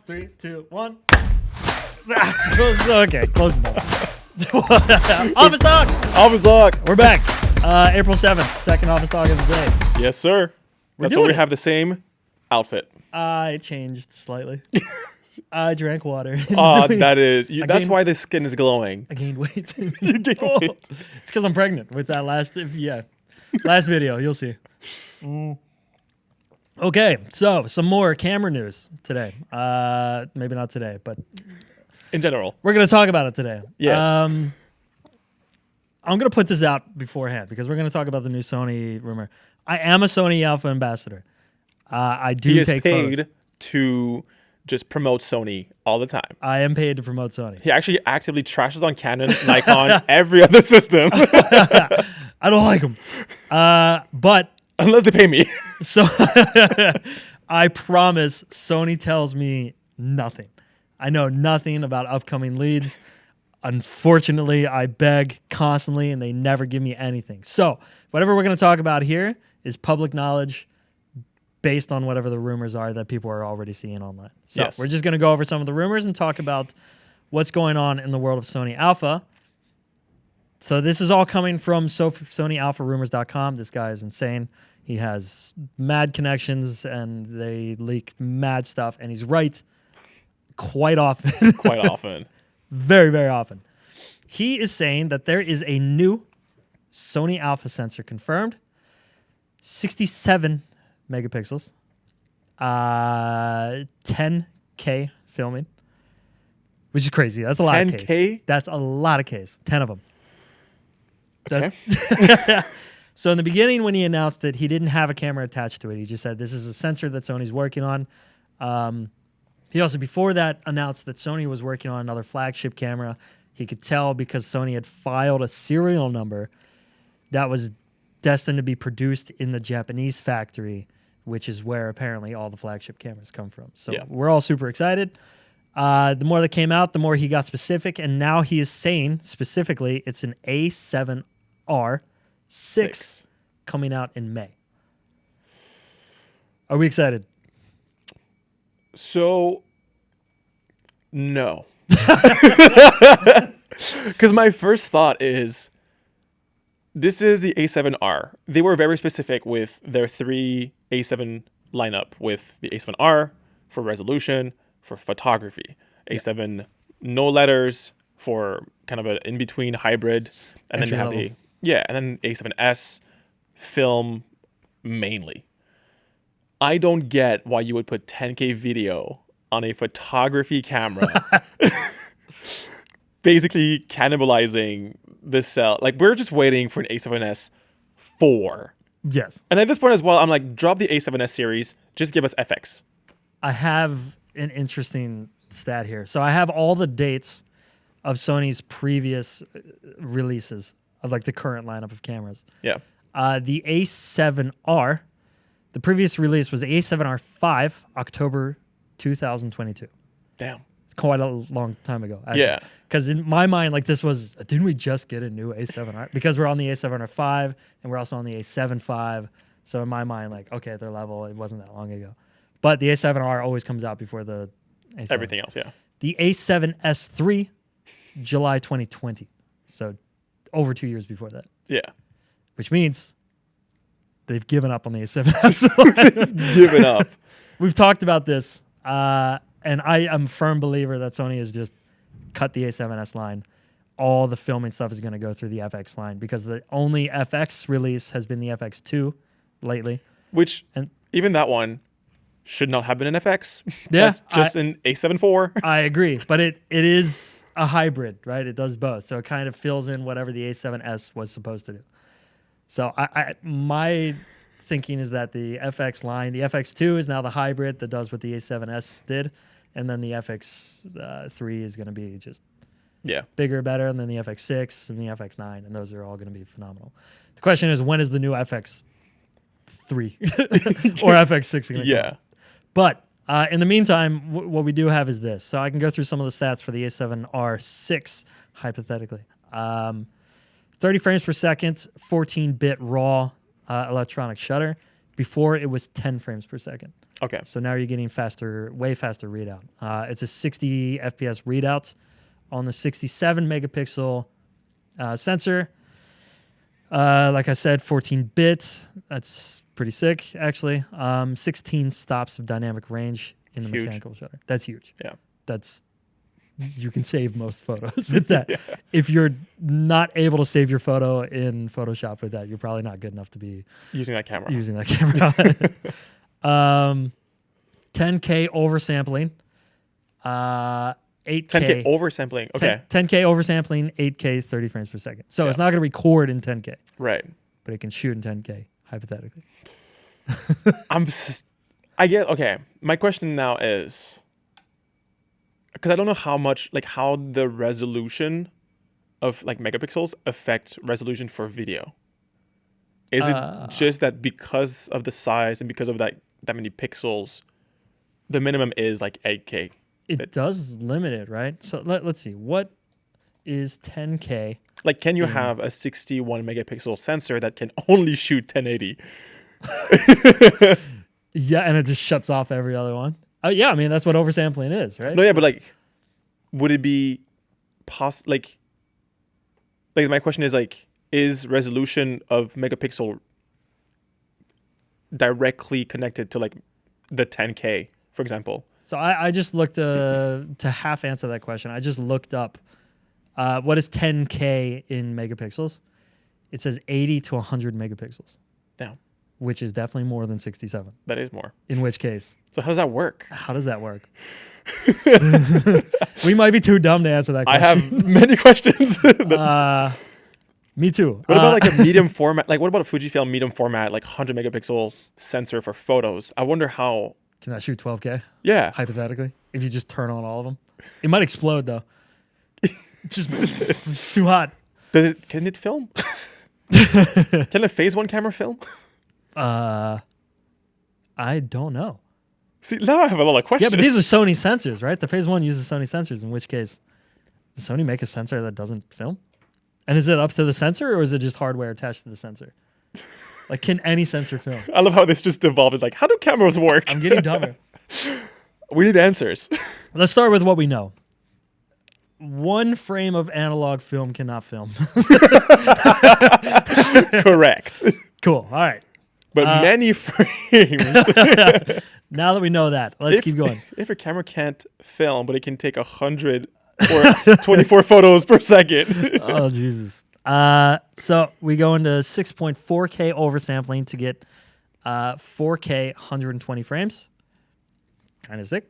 3, 2, 1. Okay, close enough. Office Talk! Office Talk! We're back. April 7th, second Office Talk of the day. Yes, sir. That's why we have the same outfit. I changed slightly. I drank water. That is. That's why the skin is glowing. I gained weight. You gained weight. It's because I'm pregnant with that last video. You'll see. Okay, so some more camera news today. Maybe not today, but in general, we're going to talk about it today. Yes. I'm going to put this out beforehand because we're going to talk about the new Sony rumor. I am a Sony Alpha ambassador. I do he is take paid photos. to just promote Sony all the time. I am paid to promote Sony. He actually actively trashes on Canon, Nikon, every other system. I don't like them. But unless they pay me. So I promise Sony tells me nothing. I know nothing about upcoming leads. Unfortunately, I beg constantly and they never give me anything. So whatever we're going to talk about here is public knowledge based on whatever the rumors are that people are already seeing online. So yes. We're just going to go over some of the rumors and talk about what's going on in the world of Sony Alpha. So this is all coming from SonyAlphaRumors.com. This guy is insane. He has mad connections and they leak mad stuff. And he's right quite often. Quite often. Very, very often. He is saying that there is a new Sony Alpha sensor confirmed. 67 megapixels. 10K filming. Which is crazy. That's a lot of Ks. 10K? That's a lot of Ks. 10 of them. Okay. So in the beginning when he announced it, he didn't have a camera attached to it. He just said this is a sensor that Sony's working on. He also before that announced that Sony was working on another flagship camera. He could tell because Sony had filed a serial number that was destined to be produced in the Japanese factory, which is where apparently all the flagship cameras come from. So we're all super excited. The more that came out, the more he got specific. And now he is saying specifically it's an A7R VI coming out in May. Are we excited? So, no. Because my first thought is, this is the A7R. They were very specific with their 3 A7 lineup, with the A7R for resolution, for photography, A7 no letters for kind of an in-between hybrid, and then you have and then A7S film mainly. I don't get why you would put 10K video on a photography camera, basically cannibalizing the cell. Like, we're just waiting for an A7S 4. Yes. And at this point as well, I'm like, drop the A7S series, just give us FX. I have an interesting stat here. So I have all the dates of Sony's previous releases of like the current lineup of cameras. Yeah. The A7R, the previous release was the A7R V, October 2022. Damn. It's quite a long time ago. Actually. Yeah. Because in my mind, like this was, didn't we just get a new A7R? Because we're on the A7R V and we're also on the A7 V. So in my mind, like, okay, they're level. It wasn't that long ago. But the A7R always comes out before the A7. Everything else, yeah. The A7S III, July 2020. So over 2 years before that. Yeah. Which means they've given up on the A7S. Given up. We've talked about this. And I am a firm believer that Sony has just cut the A7S line. All the filming stuff is going to go through the FX line because the only FX release has been the FX2 lately. Which, and even that one should not have been an FX. Yeah. That's just an A7 IV. I agree. But it is a hybrid, right? It does both. So it kind of fills in whatever the A7S was supposed to do. So my thinking is that the FX line, the FX2 is now the hybrid that does what the A7S did. And then the FX3 is going to be just bigger, better. And then the FX6 and the FX9. And those are all going to be phenomenal. The question is, when is the new FX3 or FX6 going to come out? But in the meantime, what we do have is this. So I can go through some of the stats for the A7R VI, hypothetically. 30 frames per second, 14-bit RAW electronic shutter. Before, it was 10 frames per second. Okay. So now you're getting faster, way faster readout. It's a 60 FPS readout on the 67 megapixel sensor. Like I said, 14-bit. That's pretty sick, actually. 16 stops of dynamic range in the Huge. mechanical shutter. That's huge. Yeah. You can save most photos with that. Yeah. If you're not able to save your photo in Photoshop with that, you're probably not good enough to be Using that camera. 10K oversampling. 8K 10K oversampling. Okay. 10K oversampling, 8K 30 frames per second. So it's not going to record in 10K, Right. but it can shoot in 10K hypothetically. I get okay. My question now is because I don't know how the resolution of like megapixels affect resolution for video. Is it just that because of the size and because of that many pixels, the minimum is like 8K? It does limit it, right? So let's see. What is 10K? Like, can you have a 61 megapixel sensor that can only shoot 1080? Yeah, and it just shuts off every other one. Yeah, I mean that's what oversampling is, right? No, yeah, but like, would it be like my question is resolution of megapixel directly connected to like the 10K, for example? So I just looked to half answer that question. I just looked up what is 10K in megapixels. It says 80 to 100 megapixels. Damn. Which is definitely more than 67. That is more. In which case, So how does that work? how does that work? We might be too dumb to answer that I question. have many questions. Me too. What about like a medium format? Like what about a Fujifilm medium format, like 100 megapixel sensor for photos? I wonder how. Can that shoot 12K? Yeah. Hypothetically, if you just turn on all of them, it might explode though. It's too hot. Can it film? Can a phase one camera film? I don't know. See, now I have a lot of Yeah, questions. but these are Sony sensors, right? The Phase 1 uses Sony sensors, in which case, does Sony make a sensor that doesn't film? And is it up to the sensor, or is it just hardware attached to the sensor? Like, can any sensor film? I love how this just evolved. It's like, how do cameras work? I'm getting dumber. We need answers. Let's start with what we know. One frame of analog film cannot film. Correct. Cool. All right. But many frames. Now that we know that, let's keep going. If your camera can't film, but it can take 100 or 24 photos per second. Oh, Jesus. So we go into 6.4K oversampling to get 4K 120 frames. Kind of sick.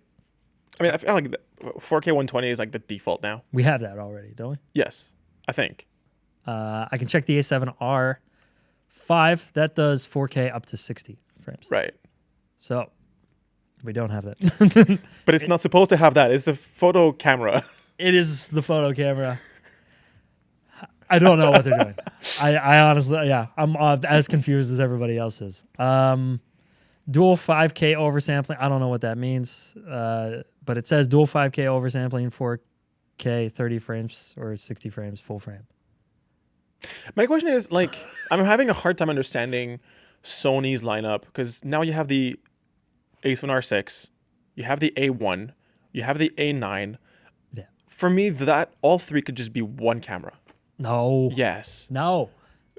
I mean, I feel like 4K 120 is like the default now. We have that already, don't we? Yes, I think. I can check the A7R V. That does 4K up to 60 frames. Right. So we don't have that. But it's not supposed to have that. It's a photo camera. It is the photo camera. I don't know what they're doing. I honestly, yeah, I'm as confused as everybody else is. Dual 5K oversampling. I don't know what that means, but it says dual 5K oversampling, 4K 30 frames or 60 frames full frame. My question is, like, I'm having a hard time understanding Sony's lineup because now you have the A7R VI, you have the A1, you have the A9. Yeah. For me, that all three could just be one camera. No. Yes. No.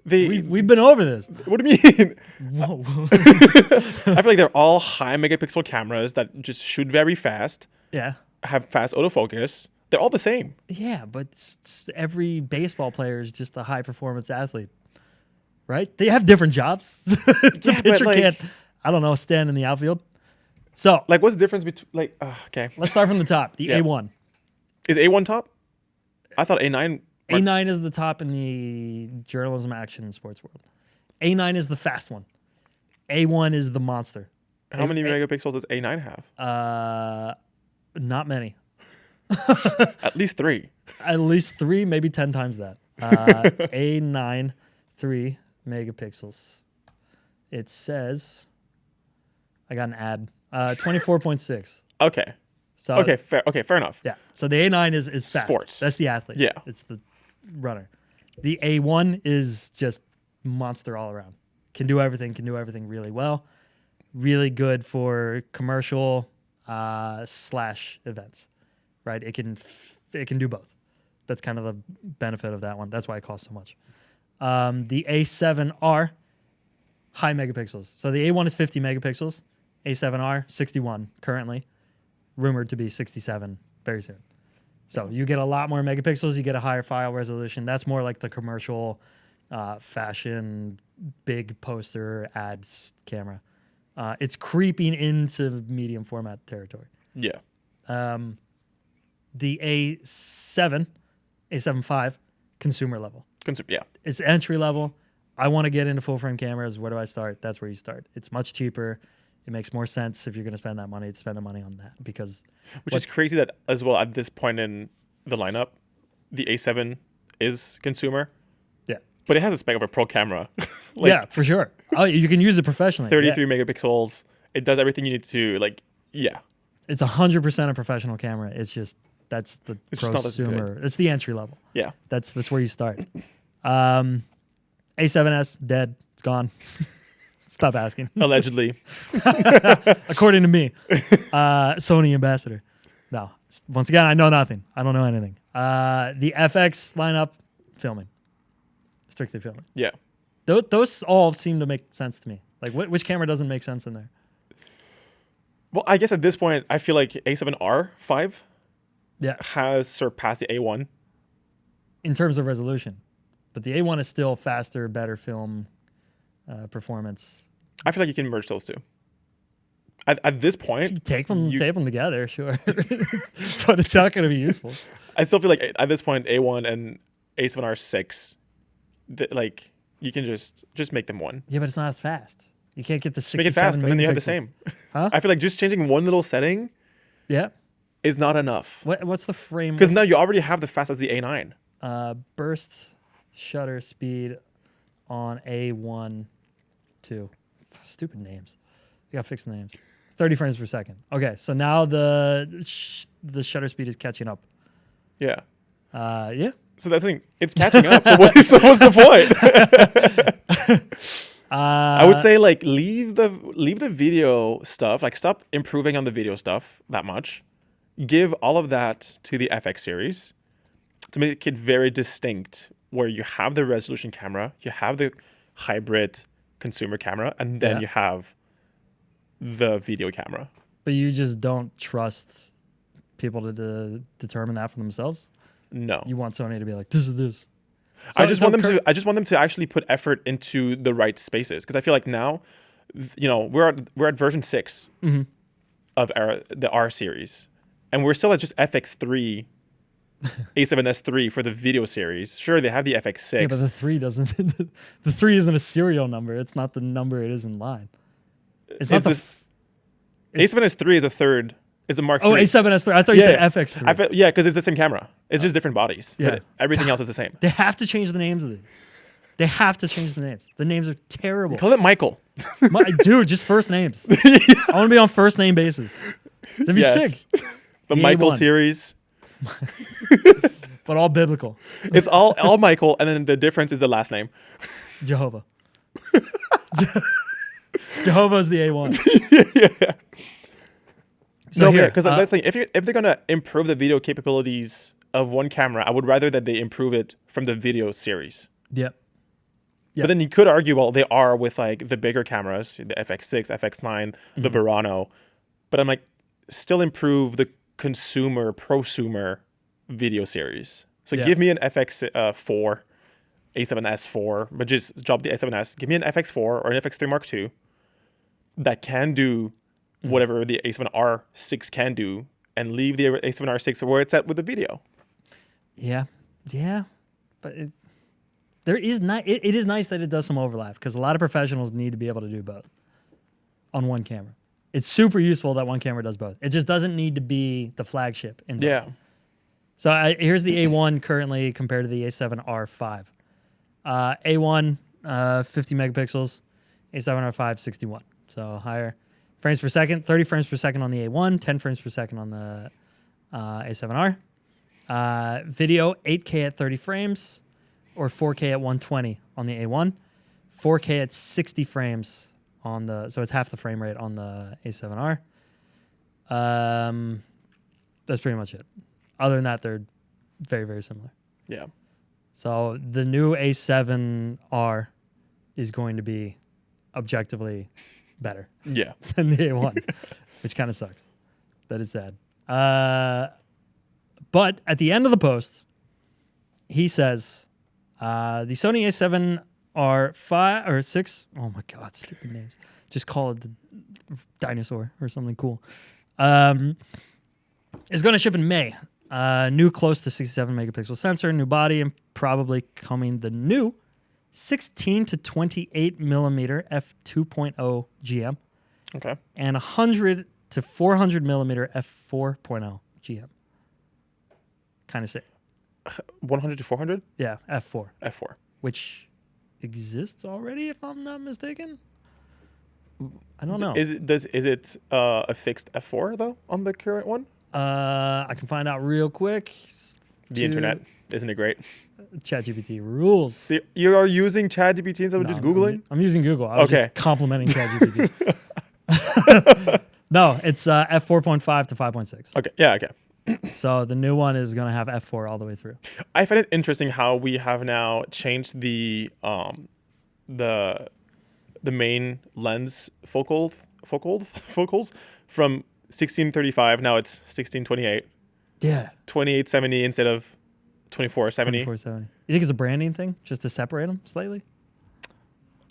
They. We've been over this. What do you mean? Whoa. I feel like they're all high megapixel cameras that just shoot very fast, Yeah. have fast autofocus. They're all the same. Yeah, but every baseball player is just a high performance athlete, right? They have different jobs. The Yeah, but, pitcher like- can't, I don't know, stand in the outfield. So Like, what's the difference between okay? let's start from the top. The Yeah. A1. Is A1 top? I thought A9. A9 is the top in the journalism, action, and sports world. A9 is the fast one. A1 is the monster. How many megapixels does A9 have? Not many. At least 3. At least 3, maybe 10 times that. A9, 3 megapixels. It says, I got an ad. 24.6. Okay. So Okay. Fair. Okay. Fair enough. yeah. So the A9 is fast. Sports. That's the athlete. Yeah. It's the runner. The A1 is just monster all around. Can do everything really well. really good for commercial slash events, right? It can do both. That's kind of the benefit of that one. That's why it costs so much. The A7R, high megapixels. So the A1 is 50 megapixels. A7R, 61 currently. Rumored to be 67 very soon. So you get a lot more megapixels. You get a higher file resolution. That's more like the commercial fashion, big poster ads camera. It's creeping into medium format territory. Yeah. The A7 V, consumer level. Yeah. It's entry level. I want to get into full frame cameras. Where do I start? That's where you start. It's much cheaper. It makes more sense if you're going to spend that money to spend the money on that because... Which is crazy that as well at this point in the lineup, the A7 is consumer. Yeah. But it has a spec of a pro camera. Yeah, for sure. Oh, you can use it professionally. 33 megapixels. It does everything you need to, yeah. It's 100% a professional camera. It's just, that's the It's just not as good. prosumer. It's the entry level. Yeah. That's where you start. A7S, dead. It's gone. Stop asking. Allegedly. According to me. Sony ambassador. No. Once again, I know nothing. I don't know anything. The FX lineup, filming. Strictly filming. Yeah. Those all seem to make sense to me. Like, which camera doesn't make sense in there? Well, I guess at this point, I feel like A7R V Yeah. has surpassed the A1. In terms of resolution. But the A1 is still faster, better film performance. I feel like you can merge those two. At this point, You tape them together, sure. But it's not going to be useful. I still feel like at this point, A1 and A7R VI, you can just make them one. Yeah, but it's not as fast. You can't get the 67 Make it fast, and then you have the megapixels. same. Huh? I feel like just changing one little setting Yeah. is not enough. What's the frame? Because now you already have the fast as the A9. Burst shutter speed on A1 2. Stupid names. You got to fix the names. 30 frames per second. Okay, so now the shutter speed is catching up. Yeah. Yeah. So that's the thing. It's catching up. So what's the point? I would say leave the video stuff. Stop improving on the video stuff that much. Give all of that to the FX series to make it very distinct. Where you have the resolution camera, you have the hybrid consumer camera, and then you have the video camera. But you just don't trust people to determine that for themselves? No. You want Sony to be like, this is this. I just want them to actually put effort into the right spaces, because I feel like now, we're at version 6 of the R series, and we're still at just FX3, A7S III for the video series. Sure, they have the FX6. Yeah, but the 3 doesn't. The 3 isn't a serial number. It's not the number it is in line. It's not A7S III is a Mark III. Oh, A7S III. I thought you said FX3. Yeah, because it's the same camera. It's just different bodies. Yeah. But everything else is the same. They have to change the names of these. They have to change the names. The names are terrible. Call it Michael. Dude, just first names. I want to be on first name basis. That'd be sick. The Michael A1. series. But all biblical. It's all Michael, and then the difference is the last name. Jehovah. Jehovah's the A1. Yeah. So because that's the thing. If they're gonna improve the video capabilities of one camera, I would rather that they improve it from the video series. Yep. But then you could argue, well, they are with the bigger cameras, the FX6, FX9, the Burano. But I'm still improve the prosumer video series. So give me an FX4, A7S4, but just drop the A7S. Give me an FX4 or an FX3 Mark II that can do whatever the A7R VI can do, and leave the A7R VI where it's at with the video. Yeah. But it is nice that it does some overlap, because a lot of professionals need to be able to do both on one camera. It's super useful that one camera does both. It just doesn't need to be the flagship. Yeah. So here's the A1 currently compared to the A7R V. A1, 50 megapixels. A7R V, 61. So higher. Frames per second, 30 frames per second on the A1, 10 frames per second on the A7R. Video, 8K at 30 frames, or 4K at 120 on the A1. 4K at 60 frames on the, so it's half the frame rate on the A7R. That's pretty much it. Other than that, they're very, very similar. Yeah. So the new A7R is going to be objectively better Yeah. than the A1, which kind of sucks. That is sad. But at the end of the post, he says, the Sony A7R V or 6. Oh my God, stupid names. Just call it the dinosaur or something cool. Is going to ship in May. New close to 67 megapixel sensor, new body, and probably coming the new 16 to 28 millimeter f2.0 GM. Okay. And 100 to 400 millimeter f4.0 GM. Kind of sick. 100 to 400? Yeah, f4. F4. Which exists already, if I'm not mistaken. I don't know. Is it a fixed F4 though on the current one? I can find out real quick. The internet, isn't it great? ChatGPT rules. See, you are using ChatGPT instead of just Googling? I'm using Google. I was Okay. just complimenting ChatGPT. No, it's f4.5 to 5.6. Okay. Yeah. Okay. So the new one is going to have f4 all the way through. I find it interesting how we have now changed the main lens focals from 1635. Now it's 1628. Yeah. 2870 instead of 2470. 2470. You think it's a branding thing, just to separate them slightly?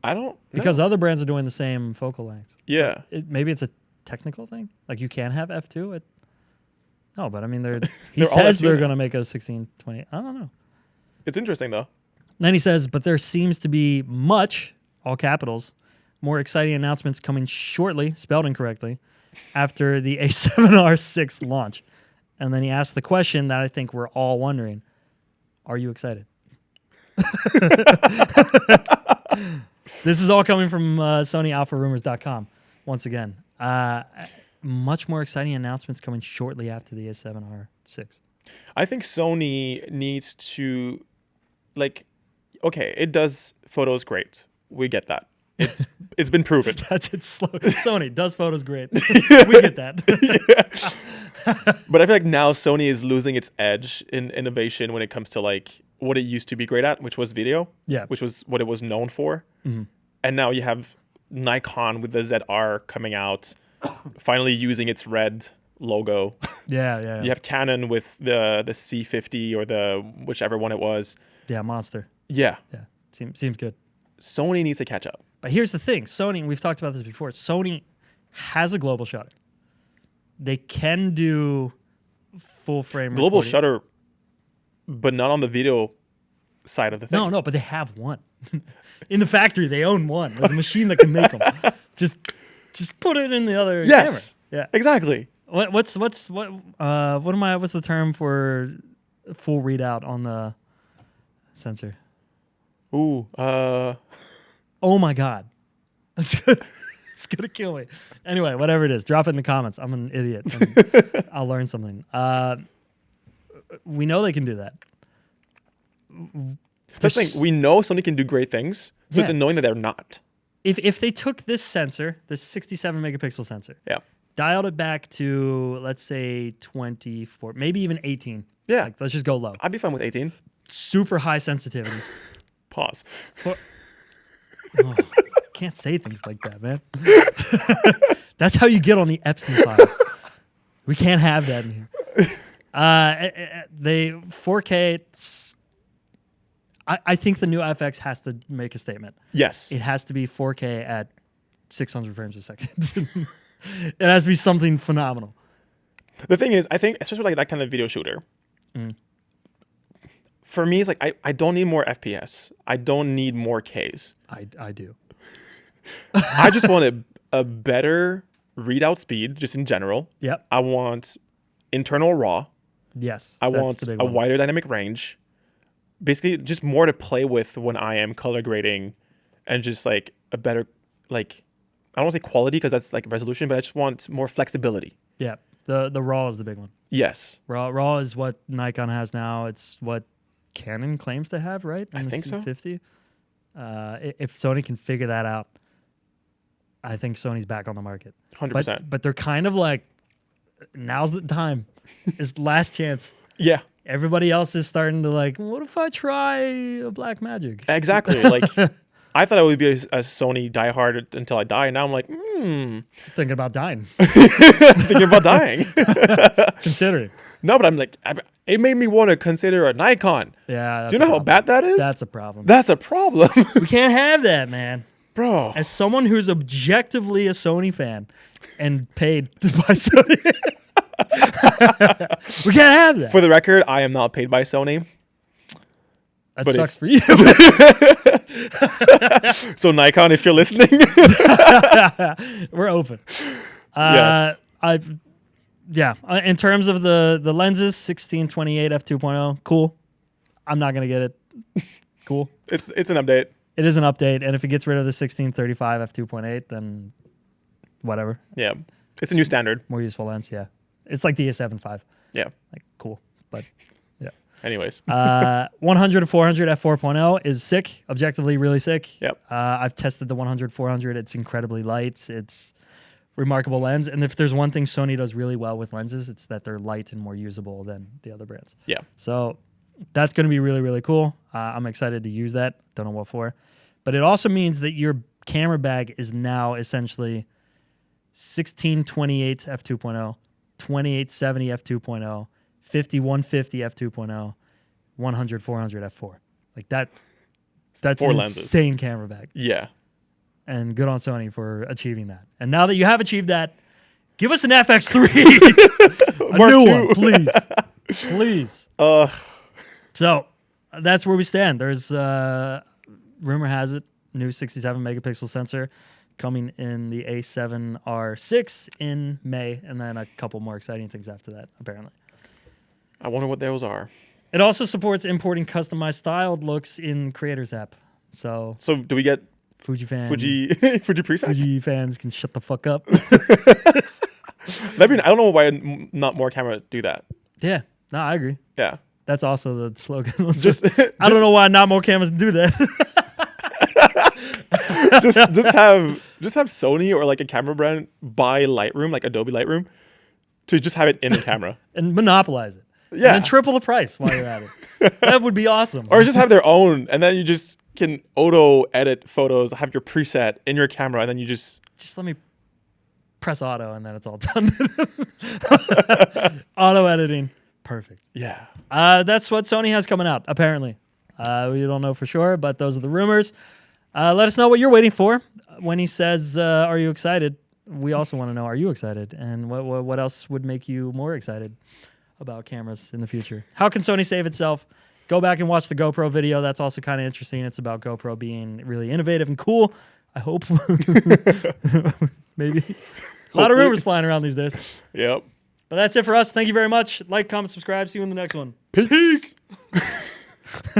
I don't know. Because other brands are doing the same focal length. Yeah. Maybe it's a technical thing. Like you can have f2 at. No, but I mean, he They're all says f2 they're now. going to make a 1620. I don't know. It's interesting though. Then he says, but there seems to be much, all capitals, more exciting announcements coming shortly, spelled incorrectly, after the A7R 6 launch. And then he asked the question that I think we're all wondering. Are you excited? This is all coming from SonyAlphaRumors.com. Once again, much more exciting announcements coming shortly after the A7R 6. I think Sony needs to, okay, it does photos great. We get that. It's been proven. That's it. Slow. Sony does photos great. We get that. But I feel like now Sony is losing its edge in innovation when it comes to what it used to be great at, which was video. Yeah. Which was what it was known for. Mm-hmm. And now you have Nikon with the ZR coming out, finally using its red logo. Yeah. You have Canon with the C50 or the whichever one it was. Yeah, monster. Yeah. Yeah, seems good. Sony needs to catch up. But here's the thing. Sony, we've talked about this before. Sony has a global shutter. They can do full frame Global recording. shutter, but not on the video side of the thing. No, but they have one. In the factory, they own one. There's a machine that can make them. Just put it in the other Yes. camera. Yeah. Exactly. What's the term for full readout on the sensor? Ooh. Oh my God. That's good. It's going to kill me. Anyway, whatever it is, drop it in the comments. I'm an idiot. I'll learn something. We know they can do that. That's the thing. We know Sony can do great things, so it's Yeah. annoying that they're not. If they took this sensor, this 67 megapixel sensor, Yeah. dialed it back to, let's say, 24, maybe even 18. Yeah. Like, let's just go low. I'd be fine with 18. Super high sensitivity. Pause. Oh, can't say things like that, man. That's how you get on the Epstein files. We can't have that in here. They 4K. I think the new FX has to make a statement. Yes. It has to be 4K at 600 frames a second. It has to be something phenomenal. The thing is, I think, especially that kind of video shooter, for me, it's I don't need more FPS. I don't need more Ks. I do. I just want a better readout speed, just in general. Yep. I want internal RAW. Yes. I that's want the big a one. wider dynamic range. Basically, just more to play with when I am color grading, and just a better, I don't want to say quality because that's resolution, but I just want more flexibility. Yeah. The RAW is the big one. Yes. RAW is what Nikon has now. It's what Canon claims to have, right? I think so. C50. If Sony can figure that out, I think Sony's back on the market. 100%. But they're kind of like, now's the time. It's the last chance. Yeah, Everybody else is starting to like, what if I try a Black Magic? exactly. Like, I thought I would be a Sony diehard until I die. Now I'm like, Thinking about dying. thinking about dying. Considering. No, but I'm like, it made me want to consider a Nikon. Yeah. That's Do you know how bad that is? That's a problem. That's a problem. We can't have that, man. Bro. As someone who's objectively a Sony fan and paid to buy Sony, we can't have that. For the record, I am not paid by Sony. That but sucks for you. So Nikon, if you're listening. We're open. Yes. In terms of the lenses, 16-28 f2.0, cool. I'm not gonna get it. Cool. It's an update. It is an update, and if it gets rid of the 16-35 f2.8, then whatever. Yeah. It's a new standard. More useful lens, yeah. It's like the A7 V. Yeah. Like cool, but yeah. Anyways. 100 to 400 f4.0 is sick. Objectively, really sick. Yep. I've tested the 100-400. It's incredibly light. It's remarkable lens. And if there's one thing Sony does really well with lenses, it's that they're light and more usable than the other brands. Yeah. So that's going to be really, really cool. I'm excited to use that. Don't know what for. But it also means that your camera bag is now essentially 16-28 f2.0, 28-70 f2.0, 50-150 f2.0, 100-400 f4. Like that. That's Four an lenses. insane camera bag. Yeah. And good on Sony for achieving that. And now that you have achieved that, give us an FX3. A Mark new II. one, please. Please. So that's where we stand. There's, rumor has it, new 67 megapixel sensor coming in the A7R VI in May, and then a couple more exciting things after that, apparently. I wonder what those are. It also supports importing customized styled looks in Creators app. So do we get Fuji fans presets? Fuji fans can shut the fuck up. I don't know why not more cameras do that. Yeah, no, I agree. Yeah. That's also the slogan. I don't know why not more cameras do that. just have Sony or like a camera brand buy Lightroom, like Adobe Lightroom, to just have it in the camera and monopolize it. Yeah. And then triple the price while you're at it. That would be awesome. Or just have their own, and then you just can auto edit photos, have your preset in your camera, and then you just let me press auto, and then it's all done. Auto editing, perfect. Yeah. That's what Sony has coming out. Apparently, we don't know for sure, but those are the rumors. Let us know what you're waiting for. When he says, "Are you excited?" We also want to know, "Are you excited?" And what else would make you more excited about cameras in the future? How can Sony save itself? Go back and watch the GoPro video. That's also kind of interesting. It's about GoPro being really innovative and cool. I hope. Maybe. A lot of rumors flying around these days. Yep. But that's it for us. Thank you very much. Like, comment, subscribe. See you in the next one. Peace.